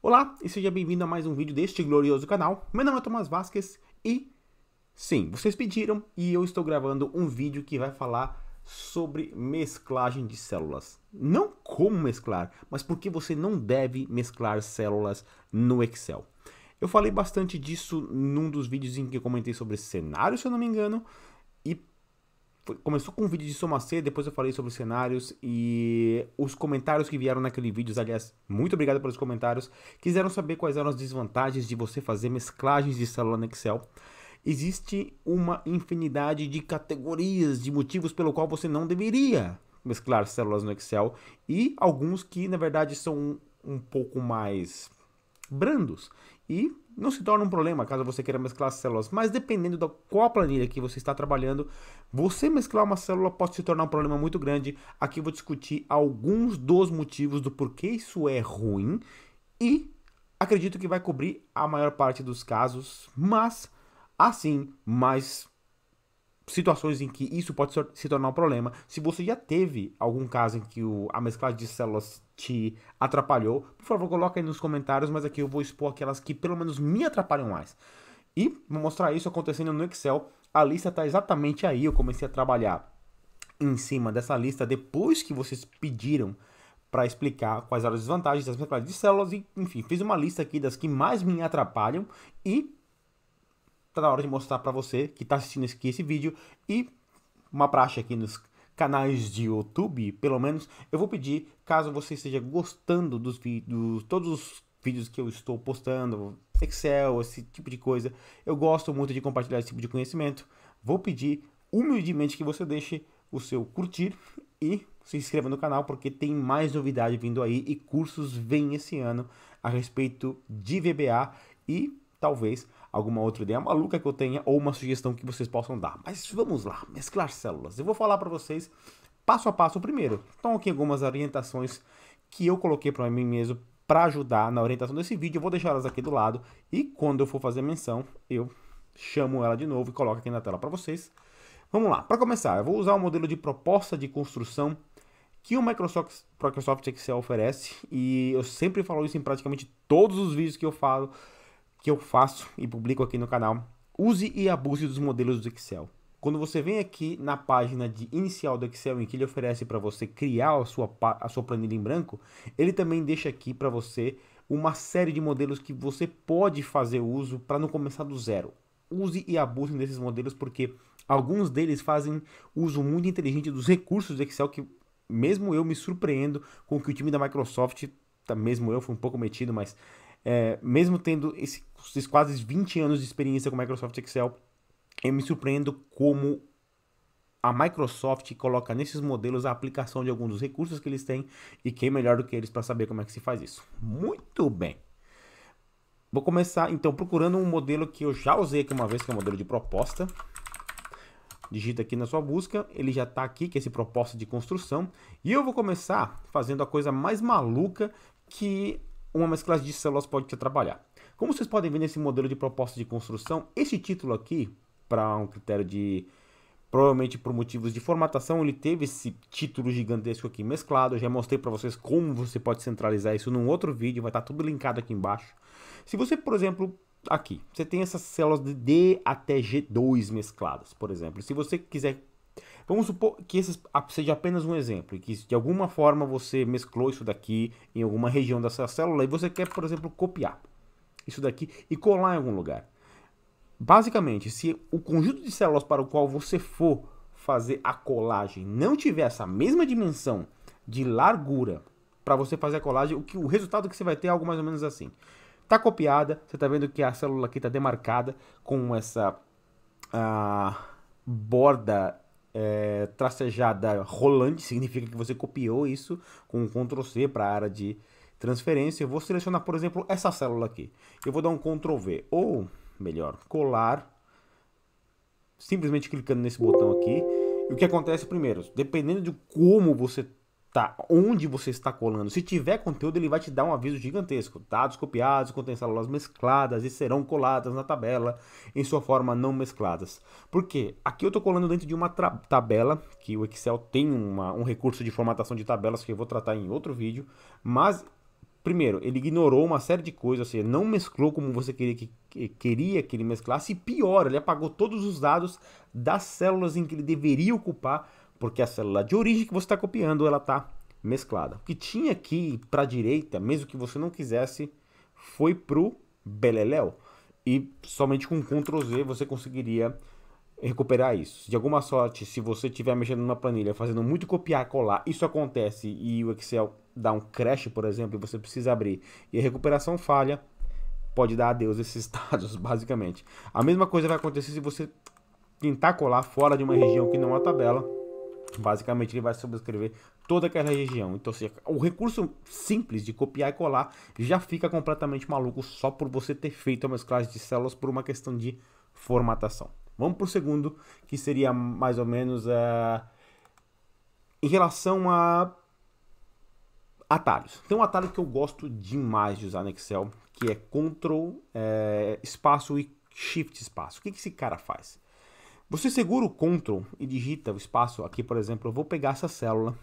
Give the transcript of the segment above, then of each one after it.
Olá e seja bem-vindo a mais um vídeo deste glorioso canal. Meu nome é Tomás Vasquez e sim, vocês pediram e eu estou gravando um vídeo que vai falar sobre mesclagem de células. Não como mesclar, mas por que você não deve mesclar células no Excel. Eu falei bastante disso num dos vídeos em que eu comentei sobre cenários, se eu não me engano, e começou com um vídeo de soma C, depois eu falei sobre cenários e os comentários que vieram naquele vídeo, aliás, muito obrigado pelos comentários, quiseram saber quais eram as desvantagens de você fazer mesclagens de célula no Excel. Existe uma infinidade de categorias, de motivos pelo qual você não deveria mesclar células no Excel e alguns que, na verdade, são um pouco mais brandos e não se torna um problema caso você queira mesclar células, mas dependendo da qual planilha que você está trabalhando, você mesclar uma célula pode se tornar um problema muito grande. Aqui eu vou discutir alguns dos motivos do porquê isso é ruim e acredito que vai cobrir a maior parte dos casos, mas assim, mais situações em que isso pode se tornar um problema. Se você já teve algum caso em que a mesclagem de células te atrapalhou, por favor, coloque aí nos comentários, mas aqui eu vou expor aquelas que pelo menos me atrapalham mais. E vou mostrar isso acontecendo no Excel. A lista está exatamente aí, eu comecei a trabalhar em cima dessa lista depois que vocês pediram para explicar quais eram as desvantagens das mesclagens de células e, enfim, fiz uma lista aqui das que mais me atrapalham e tá na hora de mostrar para você que está assistindo esse vídeo e uma praxe aqui nos canais de YouTube, pelo menos, eu vou pedir, caso você esteja gostando dos vídeos, todos os vídeos que eu estou postando, Excel, esse tipo de coisa, eu gosto muito de compartilhar esse tipo de conhecimento, vou pedir humildemente que você deixe o seu curtir e se inscreva no canal, porque tem mais novidade vindo aí e cursos vêm esse ano a respeito de VBA e talvez alguma outra ideia maluca que eu tenha ou uma sugestão que vocês possam dar. Mas vamos lá, mesclar células. Eu vou falar para vocês passo a passo primeiro. Então aqui algumas orientações que eu coloquei para mim mesmo para ajudar na orientação desse vídeo. Eu vou deixar elas aqui do lado e quando eu for fazer menção, eu chamo ela de novo e coloco aqui na tela para vocês. Vamos lá, para começar, eu vou usar o modelo de proposta de construção que o Microsoft Excel oferece e eu sempre falo isso em praticamente todos os vídeos que eu faço e publico aqui no canal. Use e abuse dos modelos do Excel. Quando você vem aqui na página de inicial do Excel, em que ele oferece para você criar a sua planilha em branco, ele também deixa aqui para você uma série de modelos que você pode fazer uso para não começar do zero. Use e abuse desses modelos porque alguns deles fazem uso muito inteligente dos recursos do Excel que mesmo eu me surpreendo com que o time da Microsoft, mesmo eu fui um pouco metido, mas mesmo tendo esses quase 20 anos de experiência com Microsoft Excel, eu me surpreendo como a Microsoft coloca nesses modelos a aplicação de alguns dos recursos que eles têm e quem melhor do que eles para saber como é que se faz isso. Muito bem. Vou começar então procurando um modelo que eu já usei aqui uma vez, que é o modelo de proposta. Digita aqui na sua busca, ele já está aqui, que é esse proposta de construção. E eu vou começar fazendo a coisa mais maluca que uma mesclagem de células pode te trabalhar. Como vocês podem ver nesse modelo de proposta de construção, esse título aqui, para um critério de, provavelmente por motivos de formatação, ele teve esse título gigantesco aqui mesclado. Eu já mostrei para vocês como você pode centralizar isso num outro vídeo, vai estar tudo linkado aqui embaixo. Se você, por exemplo, aqui, você tem essas células de D até G2 mescladas, por exemplo. Se você quiser, vamos supor que esse seja apenas um exemplo, que de alguma forma você mesclou isso daqui em alguma região dessa célula e você quer, por exemplo, copiar isso daqui e colar em algum lugar. Basicamente, se o conjunto de células para o qual você for fazer a colagem não tiver essa mesma dimensão de largura para você fazer a colagem, o resultado que você vai ter é algo mais ou menos assim. Está copiada, você está vendo que a célula aqui está demarcada com essa borda tracejada rolante, significa que você copiou isso com um Ctrl C para a área de transferência. Eu vou selecionar, por exemplo, essa célula aqui. Eu vou dar um Ctrl V, ou melhor, colar, simplesmente clicando nesse botão aqui. E o que acontece primeiro, dependendo de como você tá, onde você está colando, se tiver conteúdo, ele vai te dar um aviso gigantesco. Dados copiados contêm células mescladas e serão coladas na tabela em sua forma não mescladas. Por quê? Aqui eu estou colando dentro de uma tabela, que o Excel tem um recurso de formatação de tabelas que eu vou tratar em outro vídeo, mas primeiro, ele ignorou uma série de coisas, ou seja, não mesclou como você queria que ele mesclasse, e pior, ele apagou todos os dados das células em que ele deveria ocupar, porque a célula de origem que você está copiando, ela está mesclada. O que tinha aqui para a direita, mesmo que você não quisesse, foi pro beleléu, e somente com Ctrl Z você conseguiria recuperar isso. De alguma sorte, se você estiver mexendo numa planilha, fazendo muito copiar e colar, isso acontece e o Excel dá um crash, por exemplo, e você precisa abrir e a recuperação falha, pode dar adeus esses dados, basicamente. A mesma coisa vai acontecer se você tentar colar fora de uma região que não é a tabela. Basicamente, ele vai sobrescrever toda aquela região. Então, assim, o recurso simples de copiar e colar já fica completamente maluco só por você ter feito a mesclagem de células por uma questão de formatação. Vamos para o segundo, que seria mais ou menos em relação a atalhos. Tem um atalho que eu gosto demais de usar no Excel, que é Ctrl espaço e Shift espaço. O que esse cara faz? Você segura o Ctrl e digita o espaço. Aqui, por exemplo, eu vou pegar essa célula.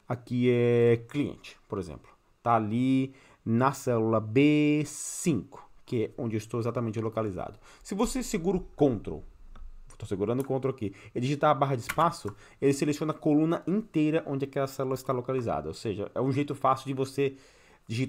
Aqui é cliente, por exemplo. Tá ali na célula B5, que é onde eu estou exatamente localizado. Se você segura o Ctrl, estou segurando o Ctrl aqui, e digitar a barra de espaço, ele seleciona a coluna inteira onde aquela célula está localizada. Ou seja, é um jeito fácil de você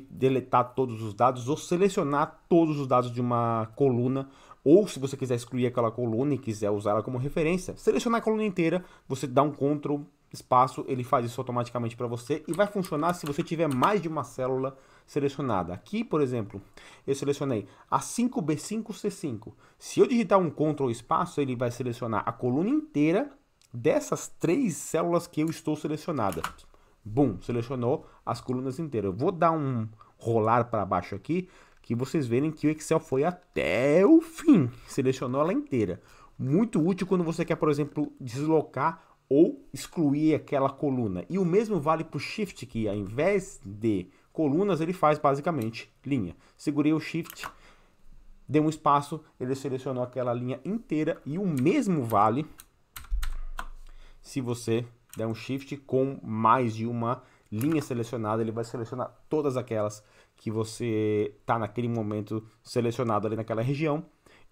deletar todos os dados ou selecionar todos os dados de uma coluna. Ou se você quiser excluir aquela coluna e quiser usar ela como referência, selecionar a coluna inteira, você dá um Ctrl espaço, ele faz isso automaticamente para você e vai funcionar se você tiver mais de uma célula selecionada. Aqui, por exemplo, eu selecionei a 5B5C5. Se eu digitar um Ctrl espaço, ele vai selecionar a coluna inteira dessas 3 células que eu estou selecionada. Bum, selecionou as colunas inteiras. Eu vou dar um rolar para baixo aqui, que vocês verem que o Excel foi até o fim, selecionou ela inteira. Muito útil quando você quer, por exemplo, deslocar ou excluir aquela coluna. E o mesmo vale para o Shift, que ao invés de colunas, ele faz basicamente linha. Segurei o Shift, dei um espaço, ele selecionou aquela linha inteira. E o mesmo vale se você der um Shift com mais de uma linha selecionada, ele vai selecionar todas aquelas que você está naquele momento selecionado ali naquela região.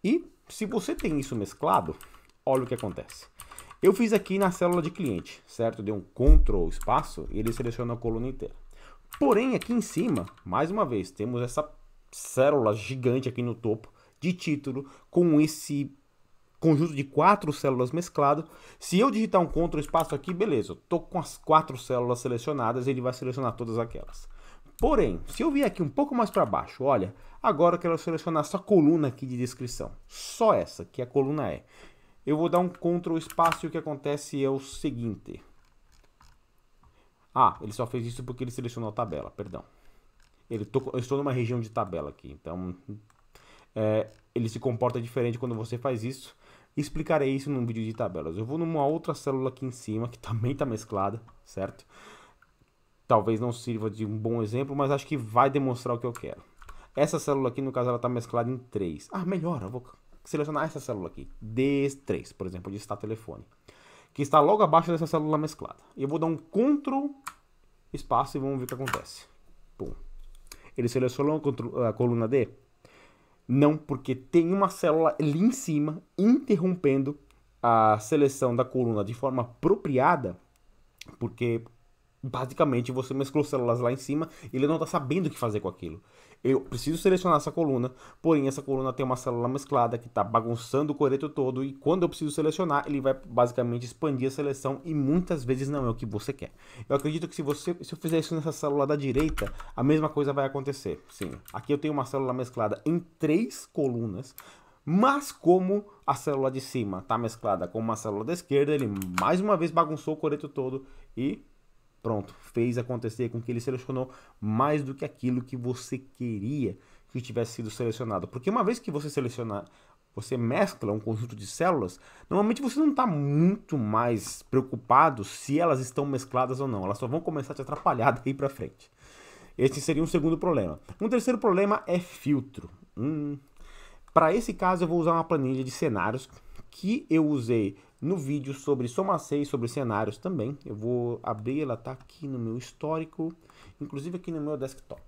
E se você tem isso mesclado, olha o que acontece. Eu fiz aqui na célula de cliente, certo? Dei um Ctrl espaço e ele selecionou a coluna inteira. Porém, aqui em cima, mais uma vez, temos essa célula gigante aqui no topo de título com esse conjunto de 4 células mesclado. Se eu digitar um Ctrl espaço aqui, beleza, eu tô com as 4 células selecionadas, ele vai selecionar todas aquelas. Porém, se eu vier aqui um pouco mais para baixo, olha, agora eu quero selecionar essa coluna aqui de descrição. Só essa, que a coluna é. Eu vou dar um Ctrl espaço e o que acontece é o seguinte. Ah, ele só fez isso porque ele selecionou a tabela, perdão. Eu estou numa região de tabela aqui, então ele se comporta diferente quando você faz isso. Explicarei isso num vídeo de tabelas. Eu vou numa outra célula aqui em cima, que também está mesclada, certo? Talvez não sirva de um bom exemplo, mas acho que vai demonstrar o que eu quero. Essa célula aqui, no caso, ela está mesclada em 3. Ah, melhor, eu vou selecionar essa célula aqui, D3, por exemplo, de estado telefone, que está logo abaixo dessa célula mesclada. E eu vou dar um Ctrl espaço e vamos ver o que acontece. Pum. Ele selecionou a coluna D? Não, porque tem uma célula ali em cima interrompendo a seleção da coluna de forma apropriada, porque basicamente você mesclou células lá em cima e ele não está sabendo o que fazer com aquilo. Eu preciso selecionar essa coluna, porém essa coluna tem uma célula mesclada que está bagunçando o coreto todo e quando eu preciso selecionar, ele vai basicamente expandir a seleção e muitas vezes não é o que você quer. Eu acredito que se eu fizer isso nessa célula da direita, a mesma coisa vai acontecer. Sim, aqui eu tenho uma célula mesclada em 3 colunas, mas como a célula de cima está mesclada com uma célula da esquerda, ele mais uma vez bagunçou o coreto todo e pronto, fez acontecer com que ele selecionou mais do que aquilo que você queria que tivesse sido selecionado. Porque uma vez que você selecionar, você mescla um conjunto de células, normalmente você não está muito mais preocupado se elas estão mescladas ou não. Elas só vão começar a te atrapalhar daí para frente. Esse seria um segundo problema. Um terceiro problema é filtro. Para esse caso eu vou usar uma planilha de cenários que eu usei no vídeo sobre Soma 6, sobre cenários também. Eu vou abrir, ela está aqui no meu histórico, inclusive aqui no meu desktop.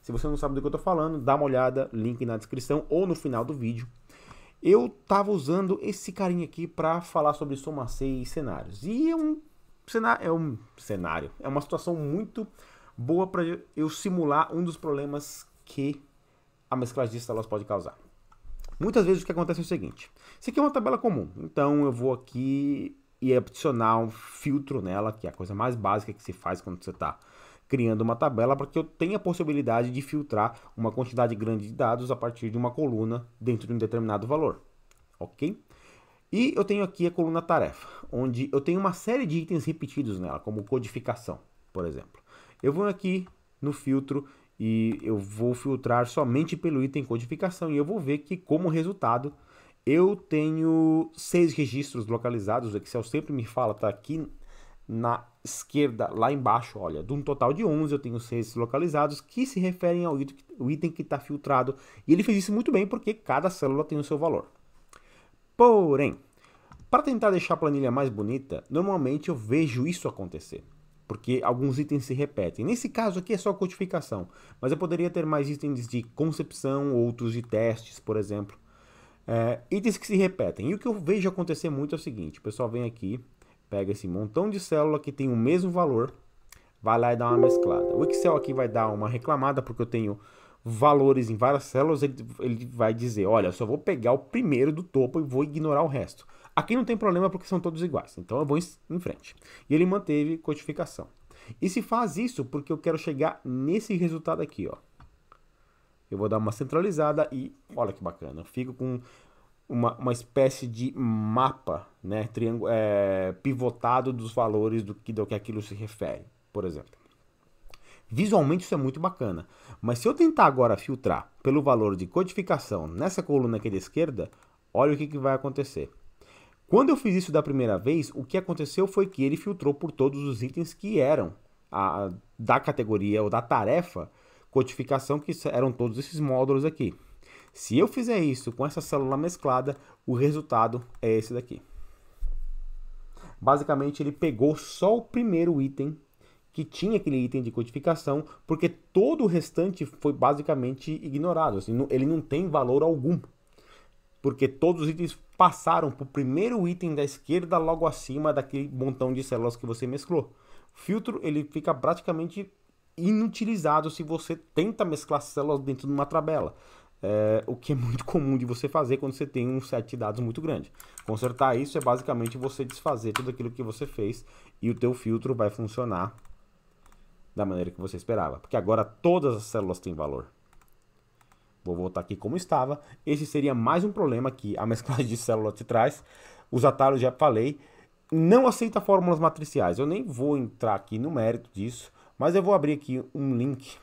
Se você não sabe do que eu estou falando, dá uma olhada, link na descrição ou no final do vídeo. Eu estava usando esse carinha aqui para falar sobre soma C e cenários. E é uma situação muito boa para eu simular um dos problemas que a mesclagem de células pode causar. Muitas vezes o que acontece é o seguinte: isso aqui é uma tabela comum, então eu vou aqui e adicionar um filtro nela, que é a coisa mais básica que se faz quando você está criando uma tabela, para que eu tenha a possibilidade de filtrar uma quantidade grande de dados a partir de uma coluna dentro de um determinado valor, ok? E eu tenho aqui a coluna tarefa, onde eu tenho uma série de itens repetidos nela, como codificação, por exemplo. Eu vou aqui no filtro e eu vou filtrar somente pelo item codificação, e eu vou ver que, como resultado, eu tenho 6 registros localizados. O Excel sempre me fala, tá aqui na esquerda, lá embaixo, olha, de um total de 11, eu tenho 6 localizados que se referem ao item que está filtrado, e ele fez isso muito bem porque cada célula tem o seu valor. Porém, para tentar deixar a planilha mais bonita, normalmente eu vejo isso acontecer, porque alguns itens se repetem. Nesse caso aqui é só codificação, mas eu poderia ter mais itens de concepção, outros de testes, por exemplo. Itens que se repetem. E o que eu vejo acontecer muito é o seguinte: o pessoal vem aqui, pega esse montão de célula que tem o mesmo valor, vai lá e dá uma mesclada. O Excel aqui vai dar uma reclamada porque eu tenho valores em várias células. Ele vai dizer, olha, eu só vou pegar o primeiro do topo e vou ignorar o resto. Aqui não tem problema porque são todos iguais, então eu vou em frente. E ele manteve codificação. E se faz isso porque eu quero chegar nesse resultado aqui, ó. Eu vou dar uma centralizada e olha que bacana, eu fico com uma espécie de mapa, né, pivotado dos valores do que aquilo se refere, por exemplo. Visualmente isso é muito bacana, mas se eu tentar agora filtrar pelo valor de codificação nessa coluna aqui da esquerda, olha o que vai acontecer. Quando eu fiz isso da primeira vez, o que aconteceu foi que ele filtrou por todos os itens que eram da categoria ou da tarefa codificação, que eram todos esses módulos aqui. Se eu fizer isso com essa célula mesclada, o resultado é esse daqui. Basicamente, ele pegou só o primeiro item que tinha aquele item de codificação, porque todo o restante foi basicamente ignorado. Assim, ele não tem valor algum, porque todos os itens passaram para o primeiro item da esquerda logo acima daquele montão de células que você mesclou. O filtro ele fica praticamente inutilizado se você tenta mesclar células dentro de uma tabela. O que é muito comum de você fazer quando você tem um set de dados muito grande. Consertar isso é basicamente você desfazer tudo aquilo que você fez e o teu filtro vai funcionar da maneira que você esperava, porque agora todas as células têm valor. Vou voltar aqui como estava. Esse seria mais um problema que a mesclagem de célula te traz. Os atalhos já falei. Não aceita fórmulas matriciais. Eu nem vou entrar aqui no mérito disso, mas eu vou abrir aqui um link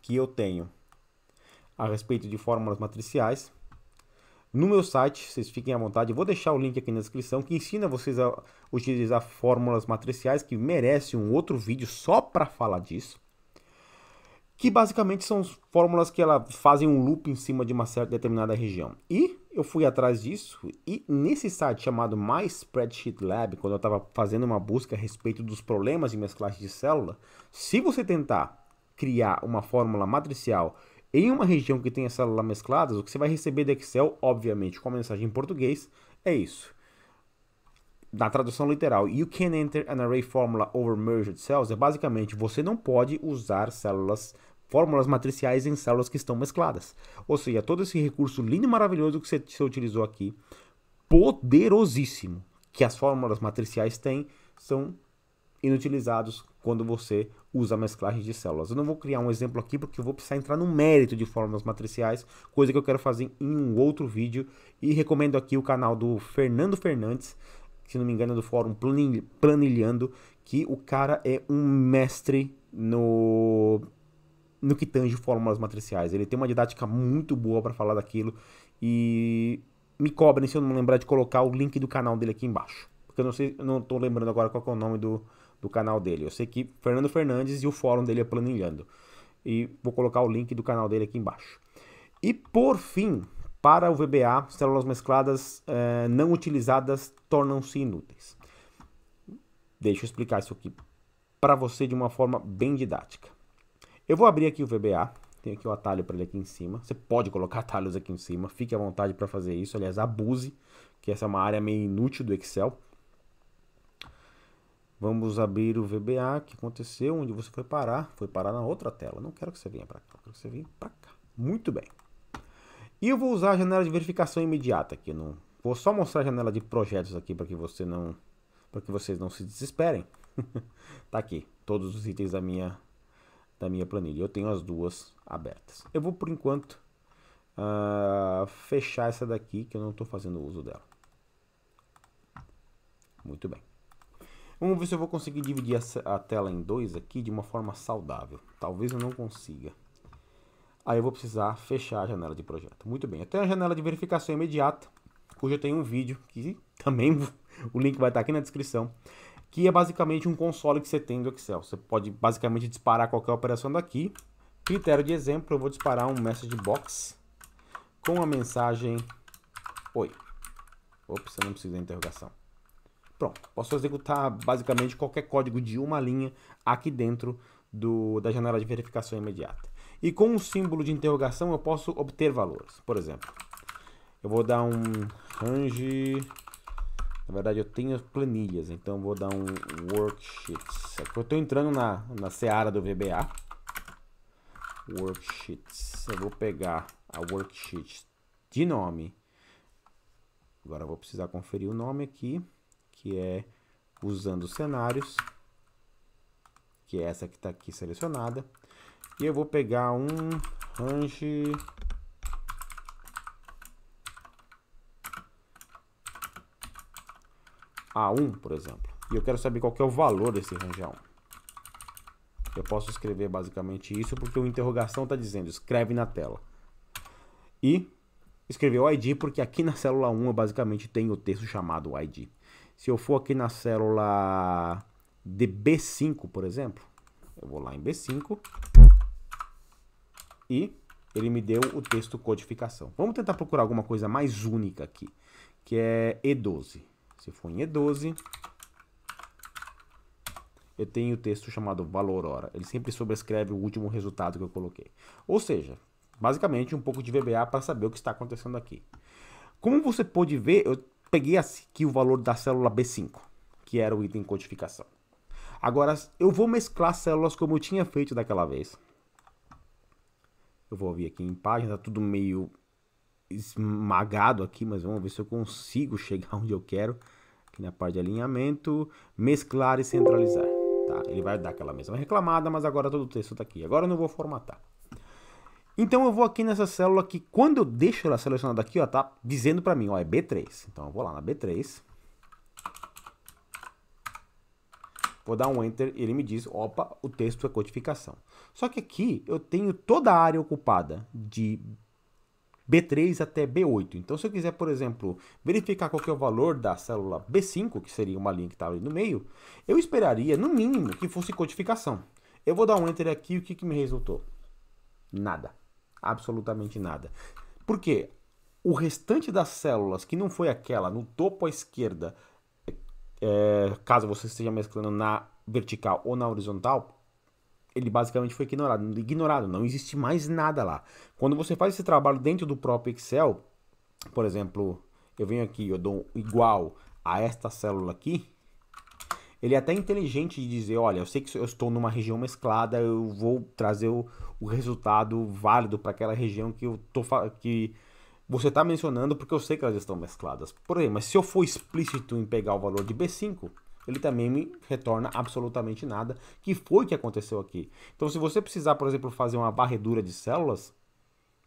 que eu tenho a respeito de fórmulas matriciais no meu site. Vocês fiquem à vontade, eu vou deixar o link aqui na descrição que ensina vocês a utilizar fórmulas matriciais, que merece um outro vídeo só para falar disso, que basicamente são fórmulas que ela fazem um loop em cima de uma certa determinada região. E eu fui atrás disso, e nesse site chamado My Spreadsheet Lab, quando eu estava fazendo uma busca a respeito dos problemas de mesclagem de célula, se você tentar criar uma fórmula matricial em uma região que tenha células mescladas, o que você vai receber do Excel, obviamente, com a mensagem em português, é isso. Na tradução literal, you can enter an array formula over merged cells, é basicamente, você não pode usar fórmulas matriciais em células que estão mescladas. Ou seja, todo esse recurso lindo e maravilhoso que você utilizou aqui, poderosíssimo, que as fórmulas matriciais têm, são inutilizados quando você usa a mesclagem de células. Eu não vou criar um exemplo aqui porque eu vou precisar entrar no mérito de fórmulas matriciais, coisa que eu quero fazer em um outro vídeo, e recomendo aqui o canal do Fernando Fernandes, se não me engano é do fórum Planilhando, que o cara é um mestre no que tange fórmulas matriciais. Ele tem uma didática muito boa para falar daquilo, e me cobrem se eu não lembrar de colocar o link do canal dele aqui embaixo, porque eu não estou lembrando agora qual é o nome do canal dele. Eu sei que Fernando Fernandes e o fórum dele é Planilhando. E vou colocar o link do canal dele aqui embaixo. E por fim, para o VBA, células mescladas não utilizadas tornam-se inúteis. Deixa eu explicar isso aqui para você de uma forma bem didática. Eu vou abrir aqui o VBA. Tem aqui o atalho para ele aqui em cima. Você pode colocar atalhos aqui em cima. Fique à vontade para fazer isso. Aliás, abuse, que essa é uma área meio inútil do Excel. Vamos abrir o VBA. O que aconteceu? Onde você foi parar? Foi parar na outra tela. Não quero que você venha para cá. Quero que você venha para cá. Muito bem. E eu vou usar a janela de verificação imediata aqui. Não vou só mostrar a janela de projetos aqui para que vocês não se desesperem. Tá aqui todos os itens da minha planilha. Eu tenho as duas abertas. Eu vou, por enquanto, fechar essa daqui, que eu não estou fazendo uso dela. Muito bem. Vamos ver se eu vou conseguir dividir a tela em dois aqui de uma forma saudável. Talvez eu não consiga. Aí eu vou precisar fechar a janela de projeto. Muito bem. Eu tenho a janela de verificação imediata, cujo eu tenho um vídeo, que também o link vai estar aqui na descrição, que é basicamente um console que você tem do Excel. Você pode basicamente disparar qualquer operação daqui. Critério de exemplo, eu vou disparar um message box com a mensagem Oi. Ops, eu não preciso da interrogação. Pronto, posso executar basicamente qualquer código de uma linha aqui dentro da janela de verificação imediata. E com o símbolo de interrogação eu posso obter valores. Por exemplo, eu vou dar um range... Na verdade eu tenho planilhas, então eu vou dar um worksheets. Eu estou entrando na seara do VBA. Worksheets. Eu vou pegar a worksheet de nome. Agora eu vou precisar conferir o nome aqui, que é usando cenários, que é essa que está aqui selecionada. E eu vou pegar um range A1, por exemplo. E eu quero saber qual que é o valor desse range A1. Eu posso escrever basicamente isso porque o interrogação está dizendo, escreve na tela. E escrever o ID porque aqui na célula 1 eu basicamente tenho o texto chamado ID. Se eu for aqui na célula de B5, por exemplo, eu vou lá em B5 e ele me deu o texto codificação. Vamos tentar procurar alguma coisa mais única aqui, que é E12. Se for em E12, eu tenho o texto chamado valor hora. Ele sempre sobrescreve o último resultado que eu coloquei. Ou seja, basicamente um pouco de VBA para saber o que está acontecendo aqui. Como você pode ver, eu peguei aqui o valor da célula B5, que era o item codificação. Agora, eu vou mesclar células como eu tinha feito daquela vez. Eu vou vir aqui em página, tá tudo meio esmagado aqui, mas vamos ver se eu consigo chegar onde eu quero. Aqui na parte de alinhamento, mesclar e centralizar. Tá? Ele vai dar aquela mesma reclamada, mas agora todo o texto está aqui. Agora eu não vou formatar. Então eu vou aqui nessa célula que quando eu deixo ela selecionada aqui, ó, tá dizendo para mim, ó, é B3. Então eu vou lá na B3. Vou dar um Enter e ele me diz, opa, o texto é codificação. Só que aqui eu tenho toda a área ocupada de B3 até B8. Então se eu quiser, por exemplo, verificar qual que é o valor da célula B5, que seria uma linha que está ali no meio, eu esperaria, no mínimo, que fosse codificação. Eu vou dar um Enter aqui e o que me resultou? Nada. Absolutamente nada. Por quê? O restante das células, que não foi aquela no topo à esquerda, caso você esteja mesclando na vertical ou na horizontal, ele basicamente foi ignorado. Não existe mais nada lá. Quando você faz esse trabalho dentro do próprio Excel, por exemplo, eu venho aqui, eu dou igual a esta célula aqui, ele é até inteligente de dizer, olha, eu sei que eu estou numa região mesclada, eu vou trazer o resultado válido para aquela região que você está mencionando, porque eu sei que elas estão mescladas. Porém, mas se eu for explícito em pegar o valor de B5, ele também me retorna absolutamente nada, que foi o que aconteceu aqui. Então, se você precisar, por exemplo, fazer uma varredura de células,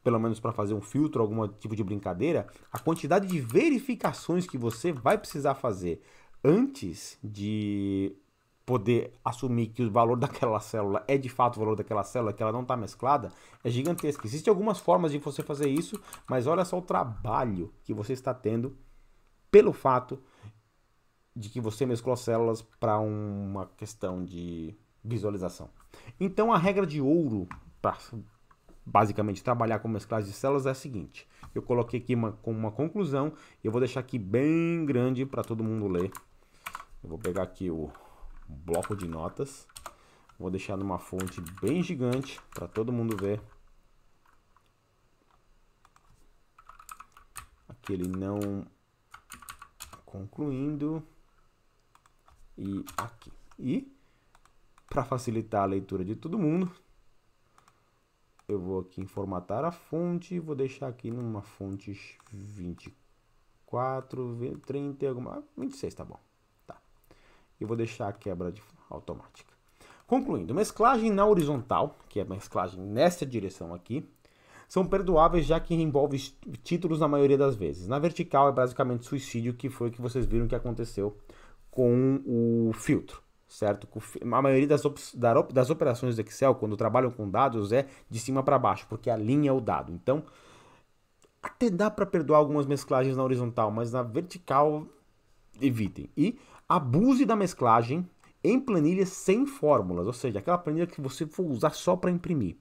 pelo menos para fazer um filtro, algum tipo de brincadeira, a quantidade de verificações que você vai precisar fazer antes de poder assumir que o valor daquela célula é de fato o valor daquela célula, que ela não está mesclada, é gigantesca. Existem algumas formas de você fazer isso, mas olha só o trabalho que você está tendo pelo fato de que você mesclou células para uma questão de visualização. Então a regra de ouro para basicamente trabalhar com mesclagem de células é a seguinte. Eu coloquei aqui como uma conclusão e eu vou deixar aqui bem grande para todo mundo ler. Eu vou pegar aqui o bloco de notas. Vou deixar numa fonte bem gigante para todo mundo ver. Aqui ele não concluindo. E aqui. E para facilitar a leitura de todo mundo, eu vou aqui em formatar a fonte. Vou deixar aqui numa fonte 24, 30, alguma 26, tá bom. Tá. Eu vou deixar a quebra automática. Concluindo, mesclagem na horizontal, que é mesclagem nesta direção aqui, são perdoáveis já que envolve títulos na maioria das vezes. Na vertical é basicamente suicídio, que foi o que vocês viram que aconteceu com o filtro, certo? A maioria das operações do Excel, quando trabalham com dados, é de cima para baixo, porque a linha é o dado. Então, até dá para perdoar algumas mesclagens na horizontal, mas na vertical, evitem. E abuse da mesclagem em planilhas sem fórmulas, ou seja, aquela planilha que você for usar só para imprimir,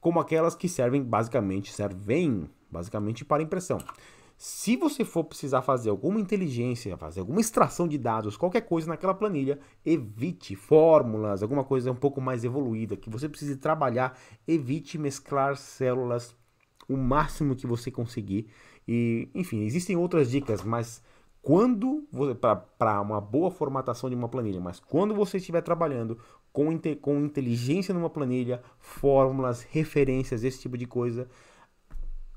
como aquelas que servem basicamente para impressão. Se você for precisar fazer alguma inteligência, fazer alguma extração de dados, qualquer coisa naquela planilha, evite fórmulas, alguma coisa um pouco mais evoluída, que você precise trabalhar, evite mesclar células o máximo que você conseguir. E, enfim, existem outras dicas, mas para uma boa formatação de uma planilha, mas quando você estiver trabalhando com inteligência numa planilha, fórmulas, referências, esse tipo de coisa,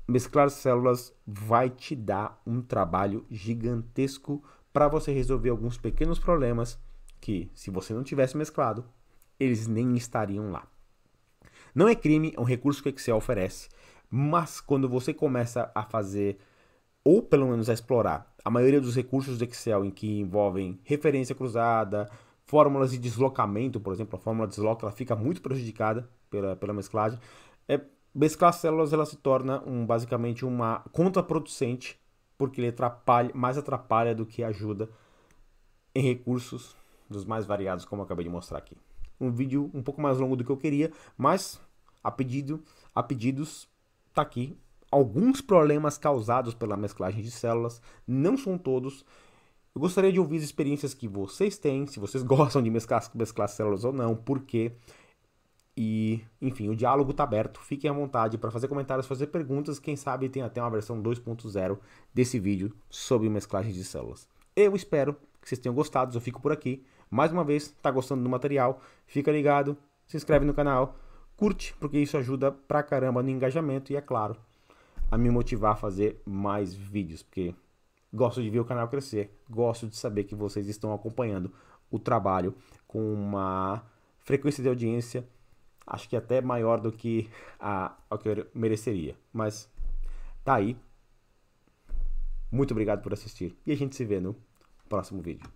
mesclar células vai te dar um trabalho gigantesco para você resolver alguns pequenos problemas que, se você não tivesse mesclado, eles nem estariam lá. Não é crime, é um recurso que o Excel oferece, mas quando você começa a fazer, ou pelo menos a explorar, a maioria dos recursos do Excel em que envolvem referência cruzada, fórmulas de deslocamento, por exemplo, a fórmula de desloca ela fica muito prejudicada pela mesclagem. Mesclar células ela se torna basicamente uma contraproducente, porque ele mais atrapalha do que ajuda em recursos dos mais variados, como eu acabei de mostrar aqui. Um vídeo um pouco mais longo do que eu queria, mas a pedidos tá aqui. Alguns problemas causados pela mesclagem de células, não são todos. Eu gostaria de ouvir as experiências que vocês têm, se vocês gostam de mesclar células ou não, por quê. E, enfim, o diálogo está aberto. Fiquem à vontade para fazer comentários, fazer perguntas. Quem sabe tem até uma versão 2.0 desse vídeo sobre mesclagem de células. Eu espero que vocês tenham gostado. Eu fico por aqui. Mais uma vez, está gostando do material? Fica ligado, se inscreve no canal, curte, porque isso ajuda pra caramba no engajamento e, é claro, a me motivar a fazer mais vídeos, porque gosto de ver o canal crescer. Gosto de saber que vocês estão acompanhando o trabalho com uma frequência de audiência acho que até maior do que o que eu mereceria. Mas tá aí. Muito obrigado por assistir. E a gente se vê no próximo vídeo.